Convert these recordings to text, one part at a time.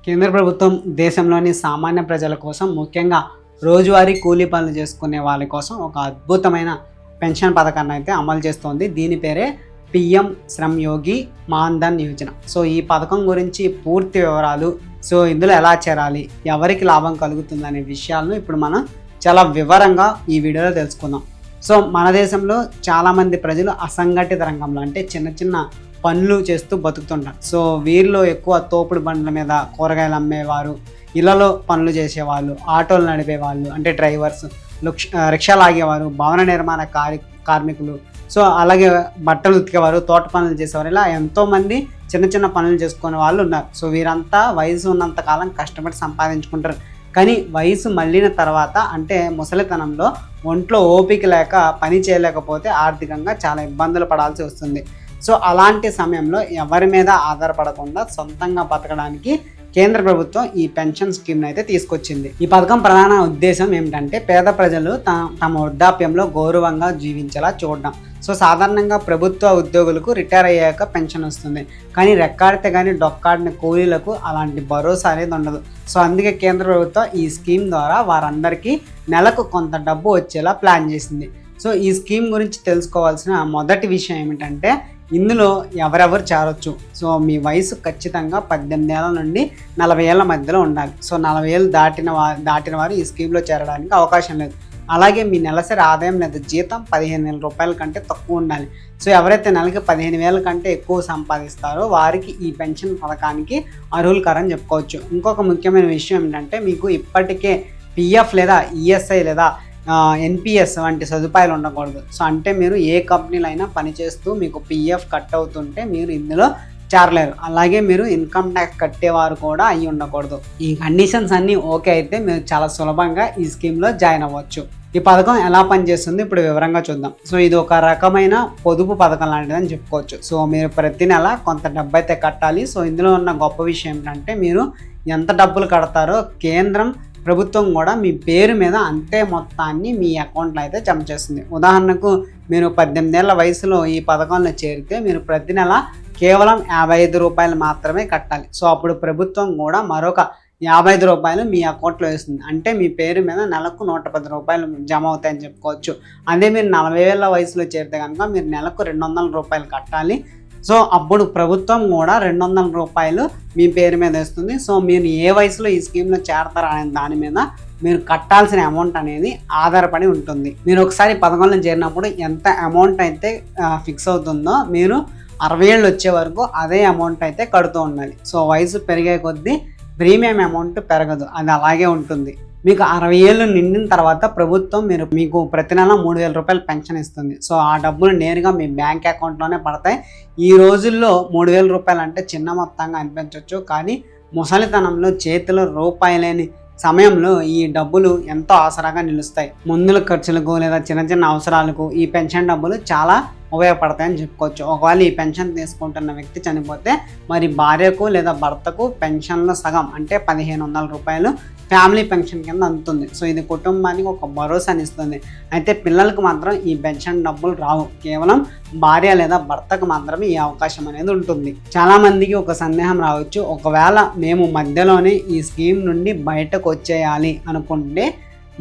కేంద్ర ప్రభుత్వం దేశంలోని సామాన్య ప్రజల కోసం ముఖ్యంగా రోజువారీ కూలీ పనులు చేసుకునే వాళ్ళ కోసం ఒక అద్భుతమైన పెన్షన్ పథకాన్ని అయితే అమలు చేస్తోంది. దీని పేరే పిఎం శ్రమ్ యోగి మాన్ధన్ యోజన. సో ఈ పథకం గురించి పూర్తి వివరాలు, సో ఇందులో ఎలా చేరాలి, ఎవరికి లాభం కలుగుతుంది అనే విషయాలను ఇప్పుడు మనం చాలా వివరంగా ఈ వీడియోలో తెలుసుకుందాం. సో మన దేశంలో చాలామంది ప్రజలు అసంఘటిత రంగంలో అంటే చిన్న చిన్న పనులు చేస్తూ బతుకుతుంటారు. సో వీరిలో ఎక్కువ తోపుడు బండ్ల మీద కూరగాయలు అమ్మేవారు, ఇళ్లలో పనులు చేసేవాళ్ళు, ఆటోలు నడిపేవాళ్ళు అంటే డ్రైవర్స్, రిక్షా లాగేవారు, భవన నిర్మాణ కార్మికులు, సో అలాగే బట్టలు ఉతికేవారు, తోట పనులు చేసేవారు, ఇలా ఎంతోమంది చిన్న చిన్న పనులు చేసుకునే వాళ్ళు ఉన్నారు. సో వీరంతా వయసు ఉన్నంత కాలం కష్టపడి సంపాదించుకుంటారు. కానీ వయసు మళ్ళిన తర్వాత అంటే ముసలితనంలో ఒంట్లో ఓపిక లేక పని చేయలేకపోతే ఆర్థికంగా చాలా ఇబ్బందులు పడాల్సి వస్తుంది. సో అలాంటి సమయంలో ఎవరి మీద ఆధారపడకుండా సొంతంగా బతకడానికి కేంద్ర ప్రభుత్వం ఈ పెన్షన్ స్కీమ్ని అయితే తీసుకొచ్చింది. ఈ పథకం ప్రధాన ఉద్దేశం ఏమిటంటే పేద ప్రజలు తమ వృద్ధాప్యంలో గౌరవంగా జీవించేలా చూడడం. సో సాధారణంగా ప్రభుత్వ ఉద్యోగులకు రిటైర్ అయ్యాక పెన్షన్ వస్తుంది, కానీ రెక్కాడితే కానీ డొక్కాడిన కూలీలకు అలాంటి భరోసా అనేది ఉండదు. సో అందుకే కేంద్ర ప్రభుత్వం ఈ స్కీమ్ ద్వారా వారందరికీ నెలకు కొంత డబ్బు వచ్చేలా ప్లాన్ చేసింది. సో ఈ స్కీమ్ గురించి తెలుసుకోవాల్సిన మొదటి విషయం ఏమిటంటే ఇందులో ఎవరెవరు చేరొచ్చు. సో మీ వయసు ఖచ్చితంగా 18 ఏళ్ళ నుండి 40 ఏళ్ళ మధ్యలో ఉండాలి. సో 40 ఏళ్ళు దాటిన వారు ఈ స్కీమ్లో చేరడానికి అవకాశం లేదు. అలాగే మీ నెలసరి ఆదాయం లేదా జీతం 15,000 రూపాయల కంటే తక్కువ ఉండాలి. సో ఎవరైతే నెలకి 15,000 కంటే ఎక్కువ సంపాదిస్తారో వారికి ఈ పెన్షన్ పథకానికి అర్హులు కారని చెప్పుకోవచ్చు. ఇంకొక ముఖ్యమైన విషయం ఏంటంటే మీకు ఇప్పటికే పిఎఫ్ లేదా ఈఎస్ఐ లేదా ఎన్పిఎస్ వంటి సదుపాయాలు ఉండకూడదు. సో అంటే మీరు ఏ కంపెనీలో అయినా పనిచేస్తూ మీకు పిఎఫ్ కట్ అవుతుంటే మీరు ఇందులో చేరలేరు. అలాగే మీరు ఇన్కమ్ ట్యాక్స్ కట్టేవారు కూడా అయ్యి ఉండకూడదు. ఈ కండిషన్స్ అన్నీ ఓకే అయితే మీరు చాలా సులభంగా ఈ స్కీమ్లో జాయిన్ అవ్వచ్చు. ఈ పథకం ఎలా పనిచేస్తుంది ఇప్పుడు వివరంగా చూద్దాం. సో ఇది ఒక రకమైన పొదుపు పథకం లాంటిదని చెప్పుకోవచ్చు. సో మీరు ప్రతి నెల కొంత డబ్బు అయితే కట్టాలి. సో ఇందులో ఉన్న గొప్ప విషయం ఏంటంటే మీరు ఎంత డబ్బులు కడతారో కేంద్రం ప్రభుత్వం కూడా మీ పేరు మీద అంతే మొత్తాన్ని మీ అకౌంట్లో అయితే జమ చేస్తుంది. ఉదాహరణకు మీరు 18 ఏళ్ల వయసులో ఈ పథకంలో చేరితే మీరు ప్రతి నెల కేవలం 55 రూపాయలు మాత్రమే కట్టాలి. సో అప్పుడు ప్రభుత్వం కూడా మరొక 55 రూపాయలు మీ అకౌంట్లో వేస్తుంది. అంటే మీ పేరు మీద నెలకు 110 రూపాయలు జమ అవుతాయని చెప్పుకోవచ్చు. అదే మీరు 40 ఏళ్ల వయసులో చేరితే కనుక మీరు నెలకు 200 రూపాయలు కట్టాలి. సో అప్పుడు ప్రభుత్వం కూడా 200 రూపాయలు మీ పేరు మీద వేస్తుంది. సో మీరు ఏ వయసులో ఈ స్కీమ్లో చేరతారు అనే దాని మీద మీరు కట్టాల్సిన అమౌంట్ అనేది ఆధారపడి ఉంటుంది. మీరు ఒకసారి పథకంలో చేరినప్పుడు ఎంత అమౌంట్ అయితే ఫిక్స్ అవుతుందో మీరు 60 ఏళ్ళు వచ్చే వరకు అదే అమౌంట్ అయితే కడుతూ ఉండాలి. సో వయసు పెరిగే కొద్దీ ప్రీమియం అమౌంట్ పెరగదు, అది అలాగే ఉంటుంది. మీకు 60 ఏళ్ళు నిండిన తర్వాత ప్రభుత్వం మీకు ప్రతి నెల 3,000 రూపాయలు పెన్షన్ ఇస్తుంది. సో ఆ డబ్బులు నేరుగా మీ బ్యాంక్ అకౌంట్లోనే పడతాయి. ఈ రోజుల్లో 3,000 రూపాయలు అంటే చిన్న మొత్తంగా అనిపించవచ్చు, కానీ ముసలితనంలో చేతిలో రూపాయి లేని సమయంలో ఈ డబ్బులు ఎంతో ఆసరాగా నిలుస్తాయి. మందుల ఖర్చులకు లేదా చిన్న చిన్న అవసరాలకు ఈ పెన్షన్ డబ్బులు చాలా ఉపయోగపడతాయని చెప్పుకోవచ్చు. ఒకవేళ ఈ పెన్షన్ తీసుకుంటున్న వ్యక్తి చనిపోతే మరి భార్యకు లేదా భర్తకు పెన్షన్లో సగం అంటే 1,500 రూపాయలు ఫ్యామిలీ పెన్షన్ కింద అందుతుంది. సో ఇది కుటుంబానికి ఒక భరోసాని ఇస్తుంది. అయితే పిల్లలకు మాత్రం ఈ పెన్షన్ డబ్బులు రావు, కేవలం భార్య లేదా భర్తకు మాత్రమే ఈ అవకాశం అనేది ఉంటుంది. చాలా మందికి ఒక సందేహం రావచ్చు, ఒకవేళ మేము మధ్యలోనే ఈ స్కీమ్ నుండి బయటకు వచ్చేయాలి అనుకుంటే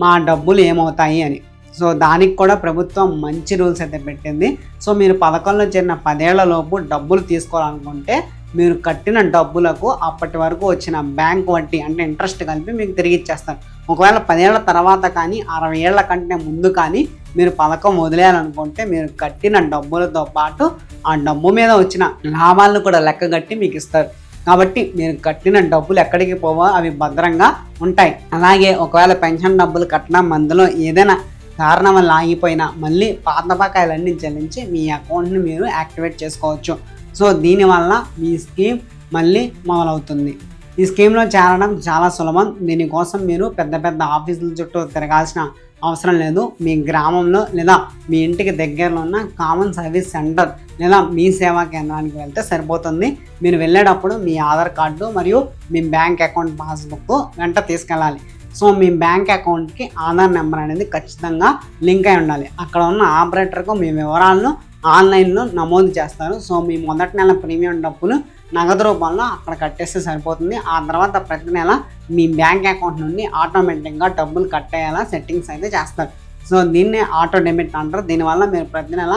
మా డబ్బులు ఏమవుతాయి అని. సో దానికి కూడా ప్రభుత్వం మంచి రూల్స్ అయితే పెట్టింది. సో మీరు పథకంలో చేరిన 10 ఏళ్ల లోపు డబ్బులు తీసుకోవాలనుకుంటే మీరు కట్టిన డబ్బులకు అప్పటి వరకు వచ్చిన బ్యాంక్ వడ్డీ అంటే ఇంట్రెస్ట్ కలిపి మీకు తిరిగి ఇచ్చేస్తారు. ఒకవేళ 10 ఏళ్ల తర్వాత కానీ 60 ఏళ్ల కంటే ముందు కానీ మీరు పథకం వదిలేయాలనుకుంటే మీరు కట్టిన డబ్బులతో పాటు ఆ డబ్బు మీద వచ్చిన లాభాలను కూడా లెక్క కట్టి మీకు ఇస్తారు. కాబట్టి మీరు కట్టిన డబ్బులు ఎక్కడికి పోవో అవి భద్రంగా ఉంటాయి. అలాగే ఒకవేళ పెన్షన్ డబ్బులు కట్టిన మందులో ఏదైనా కారణం వల్ల ఆగిపోయినా మళ్ళీ పాత బకాయిలన్నీ చెల్లించి మీ అకౌంట్ని మీరు యాక్టివేట్ చేసుకోవచ్చు. సో దీనివల్ల మీ స్కీమ్ మళ్ళీ మొదలవుతుంది. ఈ స్కీమ్లో చేరడం చాలా సులభం. దీనికోసం మీరు పెద్ద పెద్ద ఆఫీసుల చుట్టూ తిరగాల్సిన అవసరం లేదు. మీ గ్రామంలో లేదా మీ ఇంటికి దగ్గరలో ఉన్న కామన్ సర్వీస్ సెంటర్ లేదా మీ సేవా కేంద్రానికి వెళ్తే సరిపోతుంది. మీరు వెళ్ళేటప్పుడు మీ ఆధార్ కార్డు మరియు మీ బ్యాంక్ అకౌంట్ పాస్బుక్ వెంట తీసుకెళ్ళాలి. సో మీ బ్యాంక్ అకౌంట్కి ఆధార్ నెంబర్ అనేది ఖచ్చితంగా లింక్ అయి ఉండాలి. అక్కడ ఉన్న ఆపరేటర్కు మీ వివరాలను ఆన్లైన్లో నమోదు చేస్తారు. సో మీ మొదటి నెల ప్రీమియం డబ్బులు నగదు రూపంలో అక్కడ కట్టేస్తే సరిపోతుంది. ఆ తర్వాత ప్రతి నెల మీ బ్యాంక్ అకౌంట్ నుండి ఆటోమేటిక్గా డబ్బులు కట్ అయ్యేలా సెట్టింగ్స్ అయితే చేస్తారు. సో దీన్నే ఆటో డెబిట్ అంటారు. దీనివల్ల మీరు ప్రతి నెల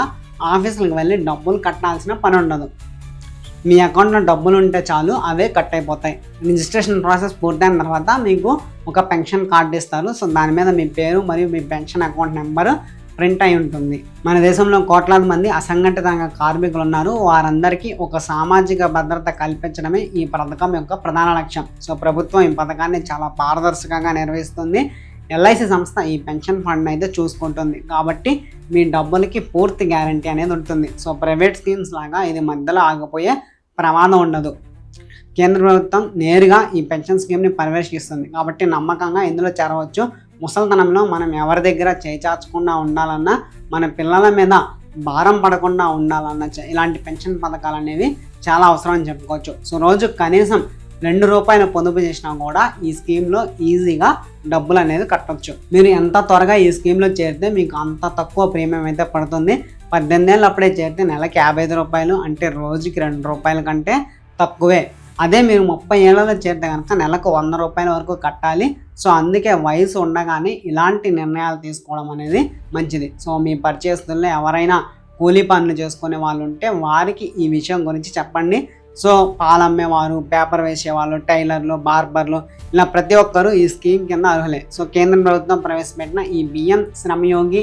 ఆఫీసులకు వెళ్ళి డబ్బులు కట్టాల్సిన పని ఉండదు. మీ అకౌంట్లో డబ్బులు ఉంటే చాలు, అవే కట్ అయిపోతాయి. రిజిస్ట్రేషన్ ప్రాసెస్ పూర్తయిన తర్వాత మీకు ఒక పెన్షన్ కార్డు ఇస్తారు. సో దాని మీద మీ పేరు మరియు మీ పెన్షన్ అకౌంట్ నెంబరు ప్రింట్ అయి ఉంటుంది. మన దేశంలో కోట్లాది మంది అసంఘటిత రంగ కార్మికులు ఉన్నారు. వారందరికీ ఒక సామాజిక భద్రత కల్పించడమే ఈ పథకం యొక్క ప్రధాన లక్ష్యం. సో ప్రభుత్వం ఈ పథకాన్ని చాలా పారదర్శకంగా నిర్వహిస్తుంది. ఎల్ఐసి సంస్థ ఈ పెన్షన్ ఫండ్ అయితే చూసుకుంటుంది కాబట్టి మీ డబ్బులకి పూర్తి గ్యారంటీ అనేది ఉంటుంది. సో ప్రైవేట్ స్కీమ్స్ లాగా ఇది మధ్యలో ఆగిపోయే ప్రమాదం ఉండదు. కేంద్ర ప్రభుత్వం నేరుగా ఈ పెన్షన్ స్కీమ్ని పర్యవేక్షిస్తుంది కాబట్టి నమ్మకంగా ఇందులో చేరవచ్చు. ముసలితనంలో మనం ఎవరి దగ్గర చేచాచకుండా ఉండాలన్నా, మన పిల్లల మీద భారం పడకుండా ఉండాలన్నా ఇలాంటి పెన్షన్ పథకాలు అనేవి చాలా అవసరం అని చెప్పుకోవచ్చు. సో రోజు కనీసం ₹2 పొదుపు చేసినా కూడా ఈ స్కీమ్లో ఈజీగా డబ్బులు అనేది కట్టవచ్చు. మీరు ఎంత త్వరగా ఈ స్కీమ్లో చేరితే మీకు అంత తక్కువ ప్రీమియం అయితే పడుతుంది. 18 ఏళ్ళు అప్పుడే చేరితే నెలకి ₹55, అంటే రోజుకి ₹2 కంటే తక్కువే. అదే మీరు 30 ఏళ్ళలో చేరితే కనుక నెలకు ₹100 వరకు కట్టాలి. సో అందుకే వయసు ఉండగానే ఇలాంటి నిర్ణయాలు తీసుకోవడం అనేది మంచిది. సో మీ పరిచయస్తుల్లో ఎవరైనా కూలీ పనులు చేసుకునే వాళ్ళు ఉంటే వారికి ఈ విషయం గురించి చెప్పండి. సో పాలు అమ్మేవారు, పేపర్ వేసేవాళ్ళు, టైలర్లు, బార్బర్లు, ఇలా ప్రతి ఒక్కరూ ఈ స్కీమ్ కింద అర్హులే. సో కేంద్ర ప్రభుత్వం ప్రవేశపెట్టిన ఈ బియ్యం శ్రమయోగి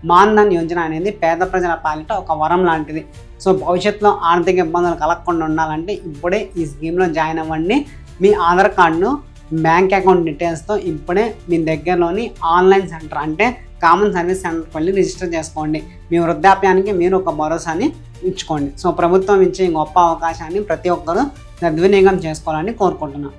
మాన్ధన్ యోజన అనేది పేద ప్రజల పాలిట ఒక వరం లాంటిది. సో భవిష్యత్తులో ఆర్థిక ఇబ్బందులు కలగకుండా ఉండాలంటే ఇప్పుడే ఈ స్కీమ్లో జాయిన్ అవ్వండి. మీ ఆధార్ కార్డును, బ్యాంక్ అకౌంట్ డీటెయిల్స్తో ఇప్పుడే మీ దగ్గరలోని ఆన్లైన్ సెంటర్, అంటే కామన్ సర్వీస్ సెంటర్కి వెళ్ళి రిజిస్టర్ చేసుకోండి. మీ వృద్ధాప్యానికి మీరు ఒక భరోసాని ఇచ్చుకోండి. సో ప్రభుత్వం ఇచ్చే గొప్ప అవకాశాన్ని ప్రతి ఒక్కరూ సద్వినియోగం చేసుకోవాలని కోరుకుంటున్నాను.